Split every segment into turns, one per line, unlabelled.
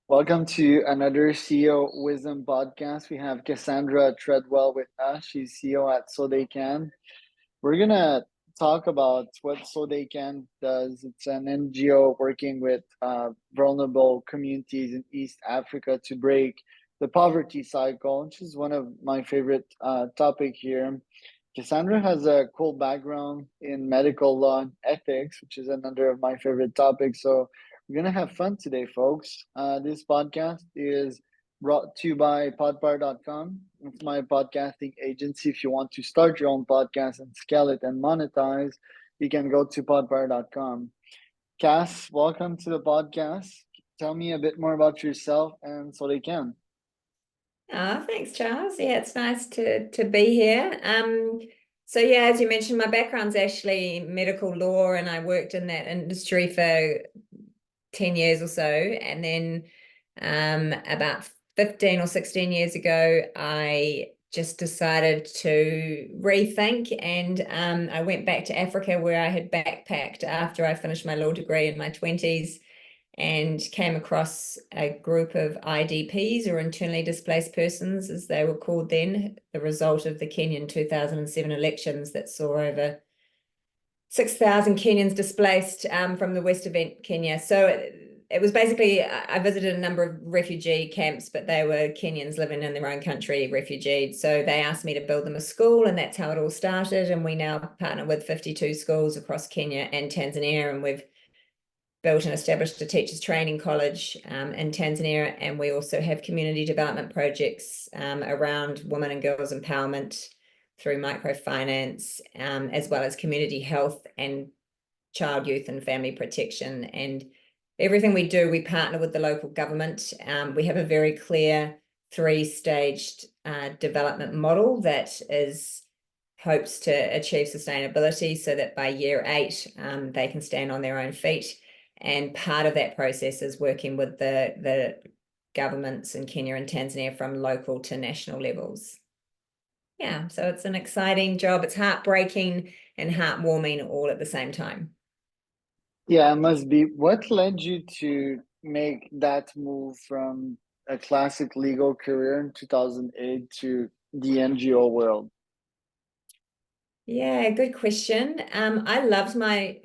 Welcome to another CEO Wisdom podcast. We have Cassandra Treadwell with us. She's CEO at So They Can. We're gonna talk about what So They Can does. It's an NGO working with vulnerable communities in East Africa to break the poverty cycle, which is one of my favorite topic here. Cassandra has a cool background in medical law and ethics, which is another of my favorite topics. So we're gonna have fun today, folks. This podcast is brought to you by podpar.com. It's my podcasting agency. If you want to start your own podcast and scale it and monetize, you can go to podpar.com. Cass, welcome to the podcast. Tell me a bit more about yourself and So They Can.
Thanks, Charles. Yeah, it's nice to be here. So yeah, as you mentioned, my background's actually medical law, and I worked in that industry for 10 years or so. And then about 15 or 16 years ago, I just decided to rethink, and I went back to Africa, where I had backpacked after I finished my law degree in my 20s, and came across a group of IDPs, or internally displaced persons, as they were called then, the result of the Kenyan 2007 elections that saw over 6,000 Kenyans displaced from the west of Kenya. So it was basically, I visited a number of refugee camps, but they were Kenyans living in their own country, refugees. So they asked me to build them a school, and that's how it all started. And we now partner with 52 schools across Kenya and Tanzania, and we've built and established a teachers training college in Tanzania, and we also have community development projects around women and girls empowerment through microfinance, as well as community health and child, youth and family protection. And everything we do, we partner with the local government. We have a very clear three-staged development model that hopes to achieve sustainability, so that by year 8 they can stand on their own feet. And part of that process is working with the governments in Kenya and Tanzania from local to national levels. Yeah, so it's an exciting job. It's heartbreaking and heartwarming all at the same time.
Yeah, it must be. What led you to make that move from a classic legal career in 2008 to the NGO world?
Yeah, good question. I loved my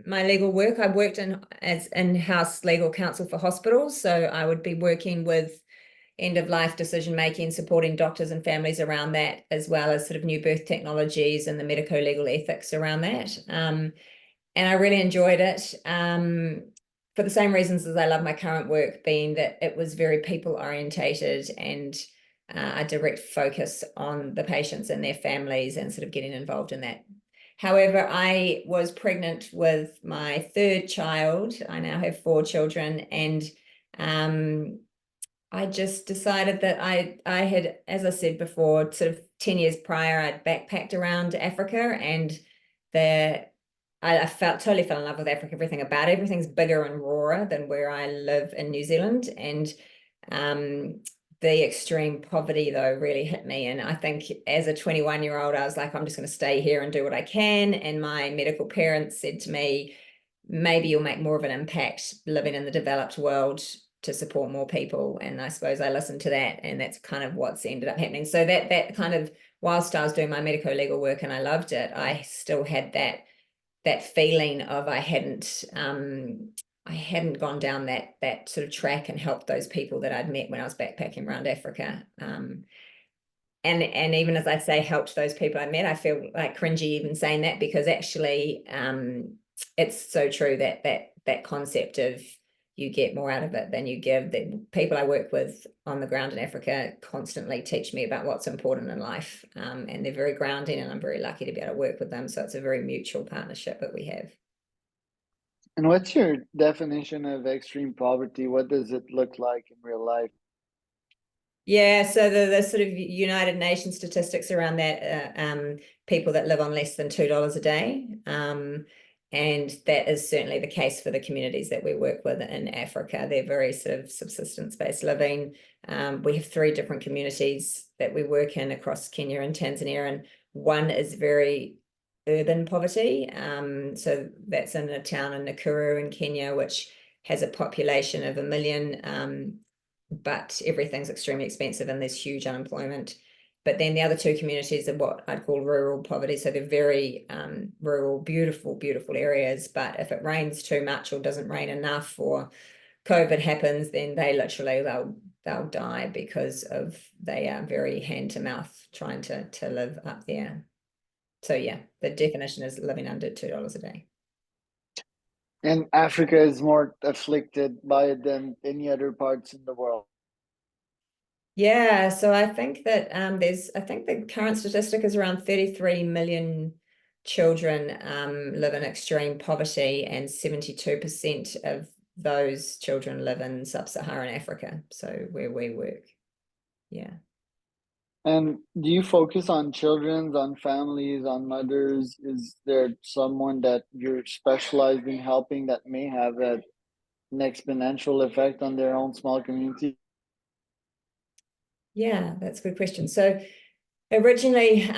legal work. I worked as in-house legal counsel for hospitals, so I would be working with end-of-life decision-making, supporting doctors and families around that, as well as sort of new birth technologies and the medico-legal ethics around that. And I really enjoyed it for the same reasons as I love my current work, being that it was very people-orientated and a direct focus on the patients and their families, and sort of getting involved in that. However, I was pregnant with my third child. I now have 4 children, and I just decided that I had, as I said before, sort of 10 years prior, I'd backpacked around Africa, and I totally fell in love with Africa. Everything's bigger and rawer than where I live in New Zealand. And the extreme poverty, though, really hit me. And I think as a 21-year-old, I was like, I'm just going to stay here and do what I can. And my medical parents said to me, maybe you'll make more of an impact living in the developed world to support more people. And I suppose I listened to that, and that's kind of what's ended up happening. So that kind of, whilst I was doing my medico legal work and I loved it, I still had that feeling of I hadn't gone down that sort of track and helped those people that I'd met when I was backpacking around Africa. And even as I say, helped those people I met, I feel like cringy even saying that, because actually it's so true that concept of you get more out of it than you give. The people I work with on the ground in Africa constantly teach me about what's important in life, and they're very grounding, and I'm very lucky to be able to work with them. So it's a very mutual partnership that we have.
And what's your definition of extreme poverty? What does it look like in real life?
Yeah, so the sort of United Nations statistics around that, people that live on less than $2 a day. And that is certainly the case for the communities that we work with in Africa. They're very sort of subsistence-based living. We have 3 different communities that we work in across Kenya and Tanzania, and one is very urban poverty. So that's in a town in Nakuru in Kenya, which has a population of 1 million but everything's extremely expensive and there's huge unemployment. But then the other two communities are what I'd call rural poverty. So they're very rural, beautiful, beautiful areas. But if it rains too much or doesn't rain enough or COVID happens, then they'll die because of they are very hand to mouth trying to live up there. So yeah, the definition is living under $2 a day.
And Africa is more afflicted by it than any other parts in the world.
Yeah, so I think that I think the current statistic is around 33 million children live in extreme poverty, and 72% of those children live in sub-Saharan Africa, so where we work. Yeah.
And do you focus on children, on families, on mothers? Is there someone that you're specialized in helping that may have an exponential effect on their own small community?
Yeah, that's a good question. So originally,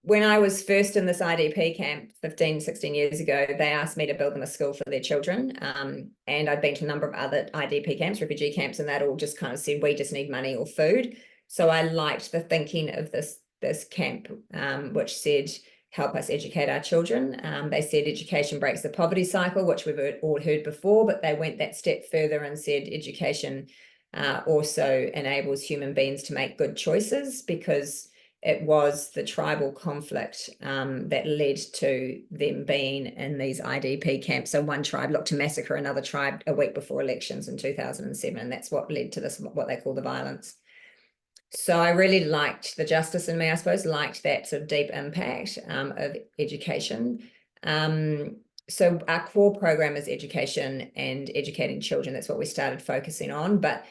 when I was first in this IDP camp 15, 16 years ago, they asked me to build them a school for their children. And I'd been to a number of other IDP camps, refugee camps, and that all just kind of said, we just need money or food. So I liked the thinking of this camp, which said, help us educate our children. They said education breaks the poverty cycle, which we've all heard before, but they went that step further and said education also enables human beings to make good choices, because it was the tribal conflict that led to them being in these IDP camps. So one tribe looked to massacre another tribe a week before elections in 2007, and that's what led to this, what they call the violence. So I really liked the justice in me, I suppose, liked that sort of deep impact of education. So our core program is education and educating children. That's what we started focusing on. But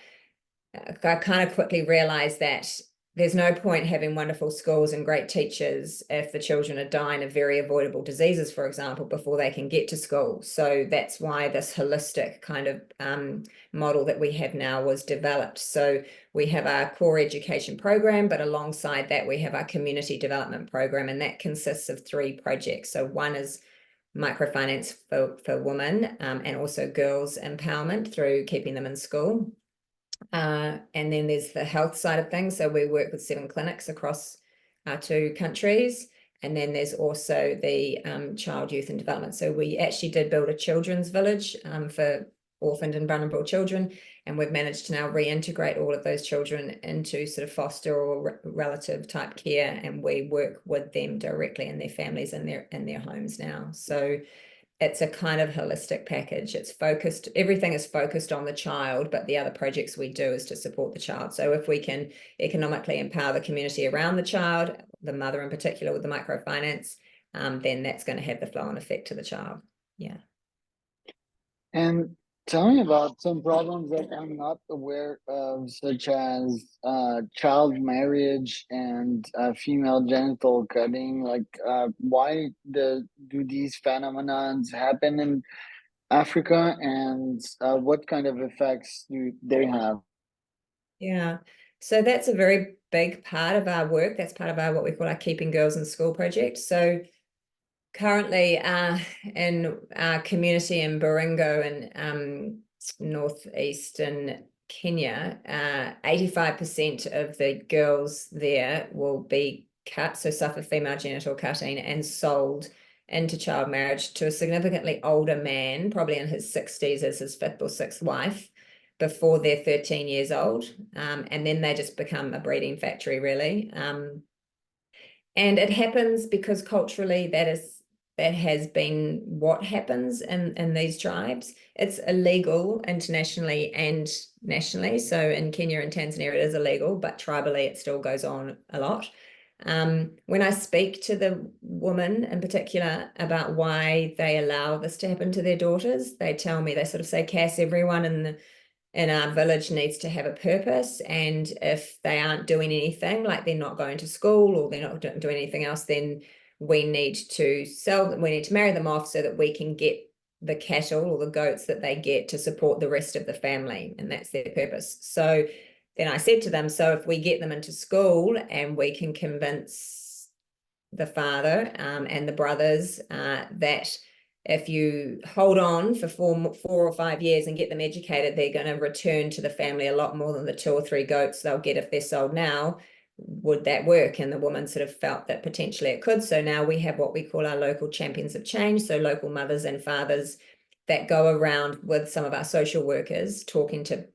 I kind of quickly realized that there's no point having wonderful schools and great teachers if the children are dying of very avoidable diseases, for example, before they can get to school. So that's why this holistic kind of model that we have now was developed. So we have our core education program, but alongside that, we have our community development program, and that consists of 3 projects. So one is microfinance for women, and also girls empowerment through keeping them in school. And then there's the health side of things. So we work with 7 clinics across our 2 countries. And then there's also the child, youth and development. So we actually did build a children's village for orphaned and vulnerable children. And we've managed to now reintegrate all of those children into sort of foster or relative type care. And we work with them directly and their families in their homes now. So it's a kind of holistic package. It's focused, everything is focused on the child, but the other projects we do is to support the child. So if we can economically empower the community around the child, the mother in particular with the microfinance, then that's going to have the flow-on effect to the child. Yeah.
And tell me about some problems that I'm not aware of, such as child marriage and female genital cutting. Like, why do these phenomenons happen in Africa, and what kind of effects do they have?
Yeah. So that's a very big part of our work. That's part of our what we call our Keeping Girls in School project. So currently in our community in Baringo in northeastern Kenya, 85% of the girls there will be cut, so suffer female genital cutting and sold into child marriage to a significantly older man, probably in his 60s, as his 5th or 6th wife, before they're 13 years old. And then they just become a breeding factory, really. And it happens because culturally that has been what happens in these tribes. It's illegal internationally and nationally. So in Kenya and Tanzania, it is illegal, but tribally it still goes on a lot. When I speak to the women in particular about why they allow this to happen to their daughters, they tell me, they sort of say, Cass, everyone in our village needs to have a purpose, and if they aren't doing anything, like they're not going to school or they're not doing anything else, then we need to sell them, we need to marry them off so that we can get the cattle or the goats that they get to support the rest of the family, and that's their purpose. So then I said to them, so if we get them into school and we can convince the father and the brothers that if you hold on for 4 or 5 years and get them educated, they're going to return to the family a lot more than the 2 or 3 goats they'll get if they're sold now. Would that work? And the woman sort of felt that potentially it could. So now we have what we call our local champions of change. So local mothers and fathers that go around with some of our social workers talking to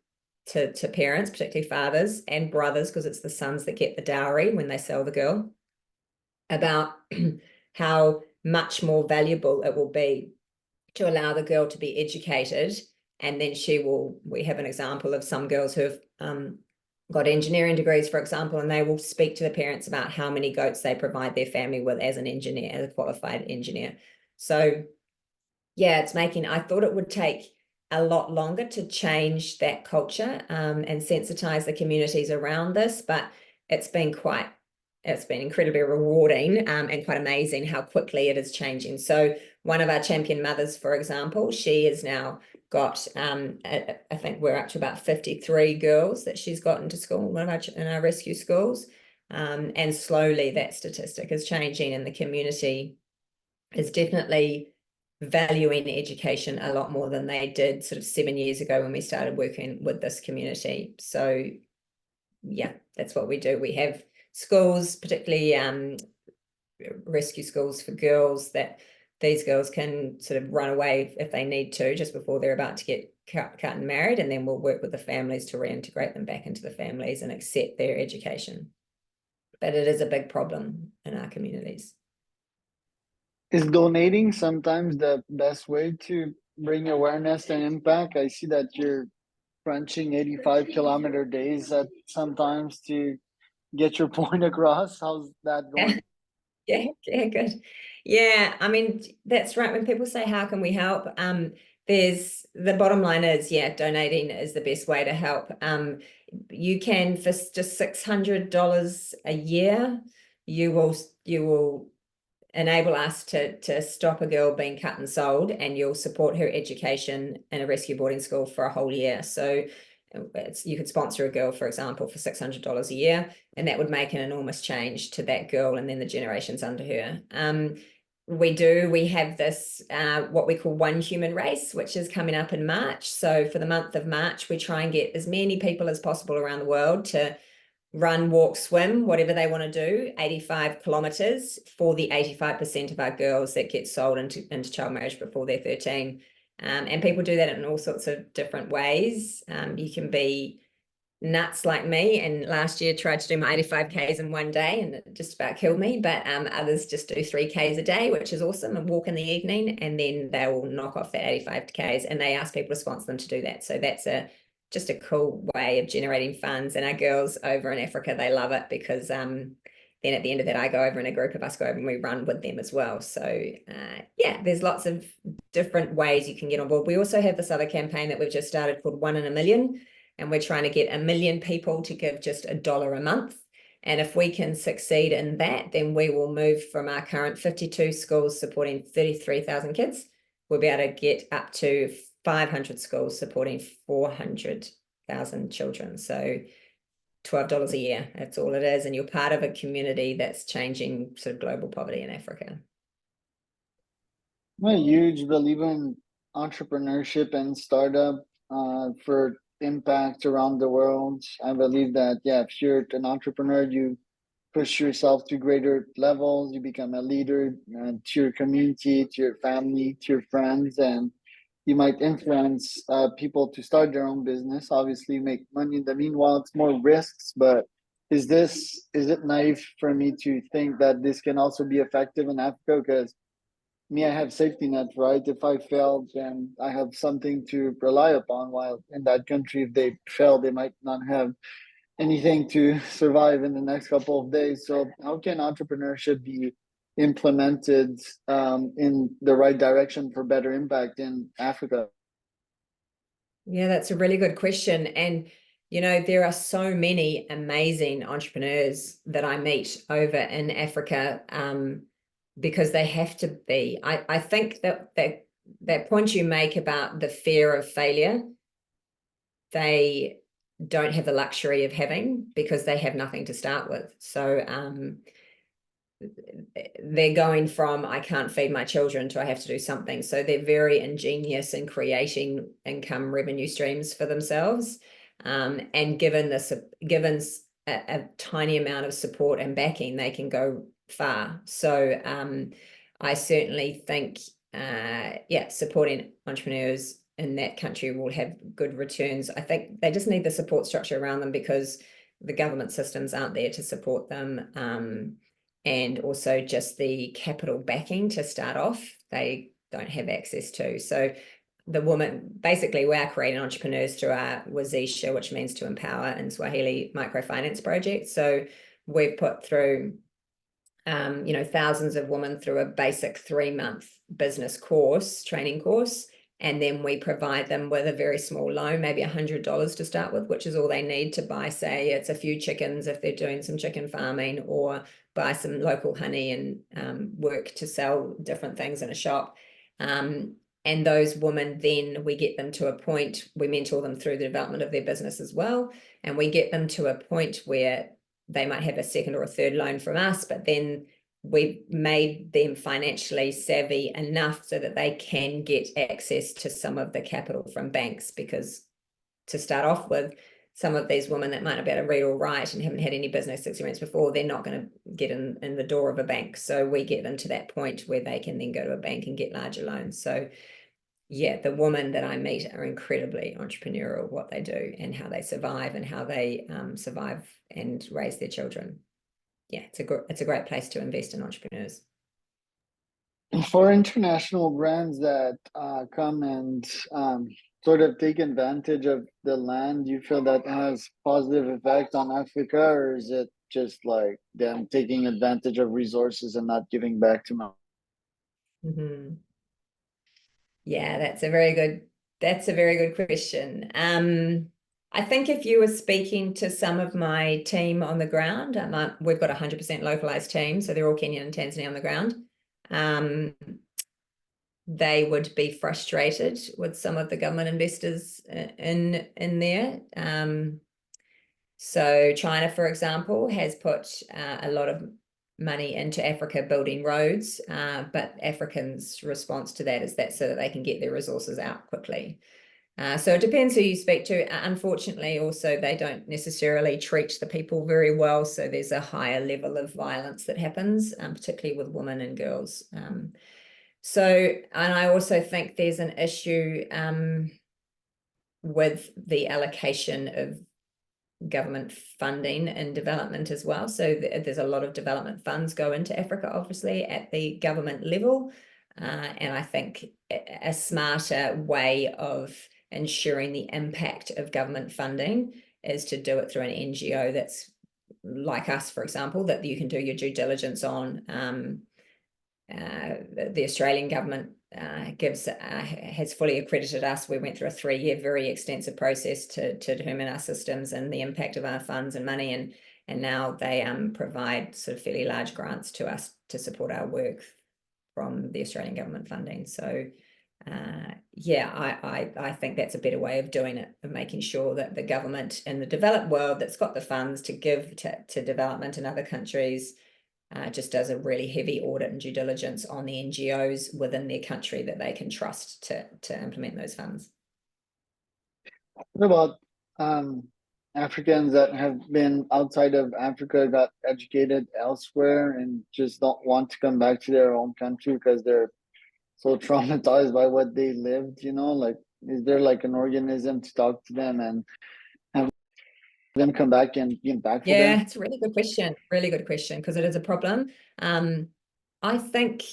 parents, particularly fathers and brothers, because it's the sons that get the dowry when they sell the girl, about how much more valuable it will be to allow the girl to be educated. And then we have an example of some girls who have got engineering degrees, for example, and they will speak to the parents about how many goats they provide their family with as an engineer, as a qualified engineer. So yeah, I thought it would take a lot longer to change that culture and sensitize the communities around this, but it's been incredibly rewarding and quite amazing how quickly it is changing. So one of our champion mothers, for example, she has now got, I think we're up to about 53 girls that she's got into school in our rescue schools. And slowly that statistic is changing, and the community is definitely valuing education a lot more than they did sort of 7 years ago when we started working with this community. So yeah, that's what we do. We have schools, particularly rescue schools for girls, that these girls can sort of run away if they need to just before they're about to get cut and married, and then we'll work with the families to reintegrate them back into the families and accept their education. But it is a big problem in our communities.
Is donating sometimes the best way to bring awareness and impact? I see that you're crunching 85-kilometer days at sometimes to get your point across. How's that going?
Yeah, good. Yeah, I mean, that's right. When people say, how can we help? There's the bottom line is, yeah, donating is the best way to help. You can, for just $600 a year, you will enable us to stop a girl being cut and sold, and you'll support her education in a rescue boarding school for a whole year. So you could sponsor a girl, for example, for $600 a year, and that would make an enormous change to that girl and then the generations under her. We have this what we call One Human Race, which is coming up in March. So for the month of March, we try and get as many people as possible around the world to run, walk, swim, whatever they want to do, 85 kilometers for the 85% of our girls that get sold into child marriage before they're 13. And people do that in all sorts of different ways. You can be nuts like me, and last year tried to do my 85 Ks in one day and it just about killed me, but others just do 3 Ks a day, which is awesome, and walk in the evening, and then they will knock off that 85 Ks, and they ask people to sponsor them to do that. So that's just a cool way of generating funds. And our girls over in Africa, they love it, because then at the end of that, I go over and a group of us go over and we run with them as well. So yeah, there's lots of different ways you can get on board. We also have this other campaign that we've just started called 1 in a Million, and we're trying to get 1 million people to give just $1 a month. And if we can succeed in that, then we will move from our current 52 schools supporting 33,000 kids. We'll be able to get up to 500 schools supporting 400,000 children. So $12 a year, that's all it is. And you're part of a community that's changing sort of global poverty in Africa.
I'm a huge believer in entrepreneurship and startup for impact around the world. I believe that, yeah, if you're an entrepreneur, you push yourself to greater levels, you become a leader to your community, to your family, to your friends, and you might influence people to start their own business, obviously make money in the meanwhile. It's more risks, but is it naive for me to think that this can also be effective in Africa? Because me, I have safety net, right? If I fail, then I have something to rely upon, while in that country, if they fail, they might not have anything to survive in the next couple of days. So how can entrepreneurship be implemented in the right direction for better impact in Africa?
Yeah, that's a really good question. And, there are so many amazing entrepreneurs that I meet over in Africa because they have to be. I think that point you make about the fear of failure, they don't have the luxury of having, because they have nothing to start with. So they're going from I can't feed my children to I have to do something. So they're very ingenious in creating income revenue streams for themselves. And given a tiny amount of support and backing, they can go far. So I certainly think, supporting entrepreneurs in that country will have good returns. I think they just need the support structure around them because the government systems aren't there to support them. And also just the capital backing to start off, they don't have access to. So the woman, basically we are creating entrepreneurs through our Wazisha, which means to empower in Swahili, microfinance project. So we've put through thousands of women through a basic 3-month business training course. And then we provide them with a very small loan, maybe $100 to start with, which is all they need to buy, say, it's a few chickens if they're doing some chicken farming, or buy some local honey and work to sell different things in a shop. And those women, then we get them to a point, we mentor them through the development of their business as well. And we get them to a point where they might have a second or a third loan from us, but then we've made them financially savvy enough so that they can get access to some of the capital from banks, because to start off with, some of these women that might not be able to read or write and haven't had any business experience before, they're not going to get in the door of a bank. So we get them to that point where they can then go to a bank and get larger loans. So yeah, the women that I meet are incredibly entrepreneurial, what they do and how they survive and how they survive and raise their children. Yeah, it's a great place to invest in entrepreneurs.
For international brands that come and sort of take advantage of the land, do you feel that has positive effect on Africa, or is it just like them taking advantage of resources and not giving back to them?
Mm-hmm. Yeah, that's a very good question. I think if you were speaking to some of my team on the ground, we've got a 100% localized team, so they're all Kenyan and Tanzania on the ground. They would be frustrated with some of the government investors in there. So China, for example, has put a lot of money into Africa building roads, but Africans' response to that is that so that they can get their resources out quickly. So it depends who you speak to. Unfortunately, also, they don't necessarily treat the people very well. So there's a higher level of violence that happens, particularly with women and girls. And I also think there's an issue with the allocation of government funding and development as well. So there's a lot of development funds go into Africa, obviously, at the government level. And I think a smarter way of ensuring the impact of government funding is to do it through an NGO that's like us, for example, that you can do your due diligence on. The Australian government has fully accredited us. We went through a 3-year very extensive process to determine our systems and the impact of our funds and money, and now they provide sort of fairly large grants to us to support our work from the Australian government funding. So I think that's a better way of doing it, of making sure that the government in the developed world that's got the funds to give to development in other countries just does a really heavy audit and due diligence on the NGOs within their country that they can trust to implement those funds.
What about Africans that have been outside of Africa, got educated elsewhere, and just don't want to come back to their own country because they're so traumatized by what they lived, like, is there like an organism to talk to them and have them come back and be impactful there?
Yeah, it's a really good question. Really good question, because it is a problem. I think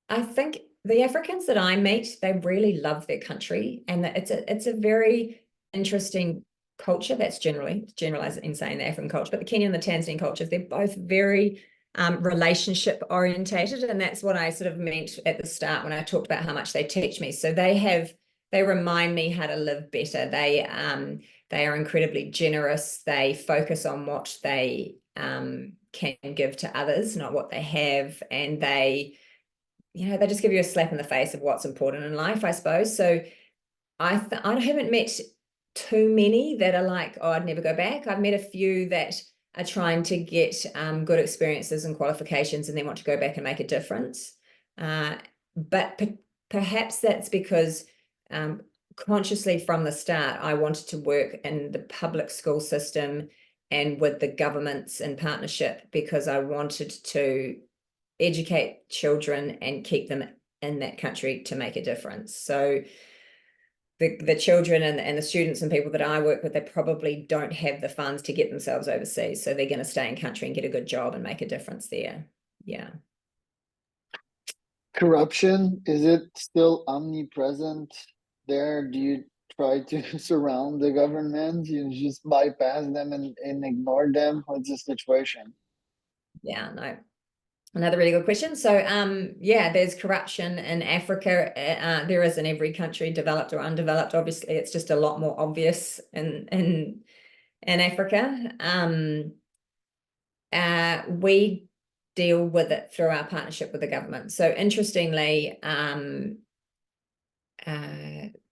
the Africans that I meet, they really love their country, and that it's a very interesting culture. That's generalized in saying the African culture, but the Kenyan and the Tanzanian cultures, they're both very relationship orientated, and that's what I sort of meant at the start when I talked about how much they teach me. So they remind me how to live better. They are incredibly generous. They focus on what they can give to others, not what they have, and they just give you a slap in the face of what's important in life, I suppose. So I haven't met too many that are like, oh, I'd never go back. I've met a few that are trying to get good experiences and qualifications and then want to go back and make a difference. But perhaps that's because consciously from the start, I wanted to work in the public school system and with the governments in partnership, because I wanted to educate children and keep them in that country to make a difference. So the children and the students and people that I work with, they probably don't have the funds to get themselves overseas. So they're going to stay in country and get a good job and make a difference there. Yeah.
Corruption, is it still omnipresent there? Do you try to surround the government? You just bypass them and ignore them? What's the situation?
Yeah, no. Another really good question. So, yeah, there's corruption in Africa. There is in every country, developed or undeveloped. Obviously, it's just a lot more obvious in Africa. We deal with it through our partnership with the government. So, interestingly,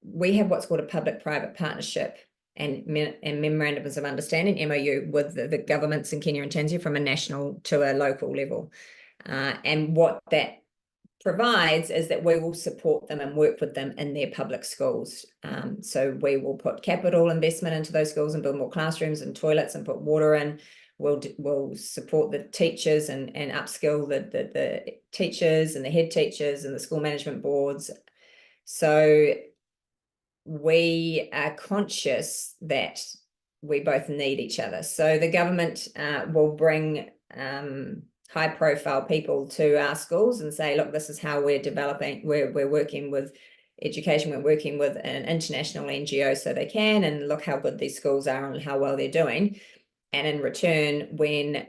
we have what's called a public-private partnership and memorandums of understanding, MOU, with the governments in Kenya and Tanzania from a national to a local level. And what that provides is that we will support them and work with them in their public schools. So we will put capital investment into those schools and build more classrooms and toilets and put water in. We'll support the teachers and upskill the teachers and the head teachers and the school management boards. So we are conscious that we both need each other. So the government will bring high profile people to our schools and say, look, this is how we're developing, we're working with education, we're working with an international NGO so they can, and look how good these schools are and how well they're doing. And in return, when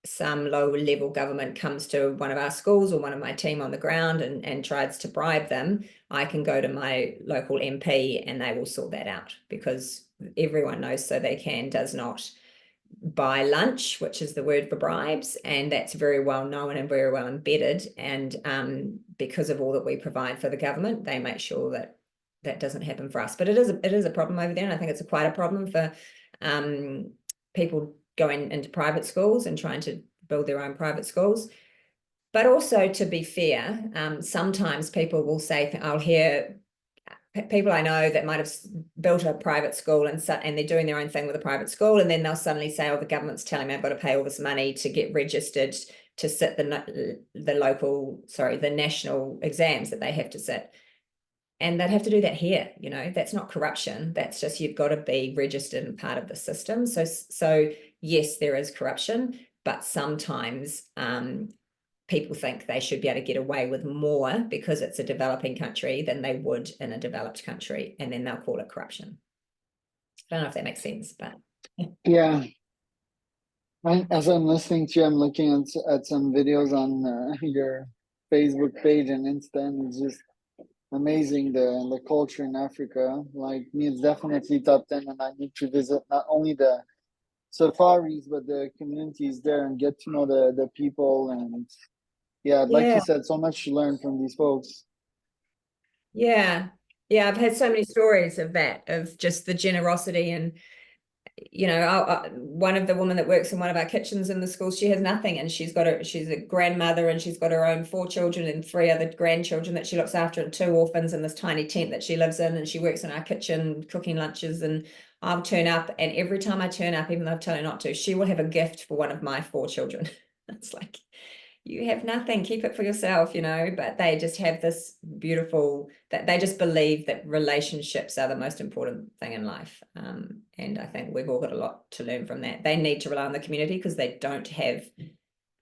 some low level government comes to one of our schools or one of my team on the ground and tries to bribe them, I can go to my local MP and they will sort that out, because everyone knows So They Can does not buy lunch, which is the word for bribes, and that's very well known and very well embedded. And because of all that we provide for the government, they make sure that that doesn't happen for us. But it is a problem over there, and I think it's quite a problem for people going into private schools and trying to build their own private schools. But also, to be fair, sometimes people will say, I'll hear people I know that might have built a private school and they're doing their own thing with a private school, and then they'll suddenly say, oh, the government's telling me I've got to pay all this money to get registered to sit the national exams that they have to sit. And they'd have to do that here. That's not corruption. That's just, you've got to be registered and part of the system. So yes, there is corruption, but sometimes people think they should be able to get away with more because it's a developing country than they would in a developed country, and then they'll call it corruption. I don't know if that makes sense, but
yeah. As I'm listening to you, I'm looking at some videos on your Facebook page and Insta, and it's just amazing the culture in Africa. Like me, it's definitely top 10, and I need to visit not only the safaris but the communities there and get to know the people. And yeah, like you said, so much to learn from these folks.
Yeah, I've had so many stories of that, of just the generosity. And one of the women that works in one of our kitchens in the school, she has nothing, and she's a grandmother, and she's got her own 4 children and 3 other grandchildren that she looks after, and 2 orphans in this tiny tent that she lives in, and she works in our kitchen cooking lunches. And I'll turn up, and every time I turn up, even though I've told her not to, she will have a gift for one of my 4 children. It's like, you have nothing, keep it for yourself, but they just have this beautiful, that they just believe that relationships are the most important thing in life. And I think we've all got a lot to learn from that. They need to rely on the community because they don't have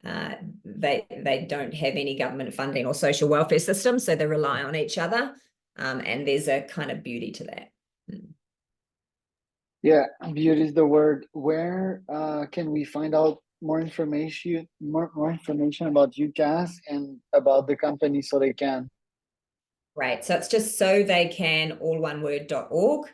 they don't have any government funding or social welfare system, so they rely on each other. And there's a kind of beauty to that.
Yeah, beauty is the word. Where can we find out more information about you, Cass, and about the company So They Can?
Right. So it's just So They Can, all one word, .org.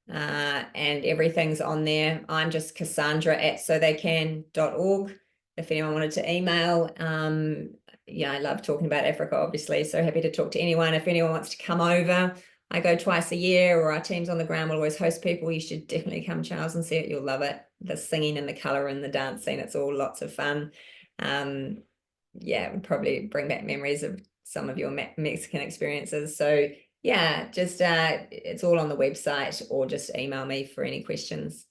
And everything's on there. I'm just Cassandra at sotheycan.org. If anyone wanted to email, I love talking about Africa, obviously. So happy to talk to anyone. If anyone wants to come over, I go twice a year, or our teams on the ground will always host people. You should definitely come, Charles, and see it. You'll love it. The singing and the color and the dancing, it's all lots of fun. Yeah, it would probably bring back memories of some of your Mexican experiences. So yeah, just it's all on the website, or just email me for any questions.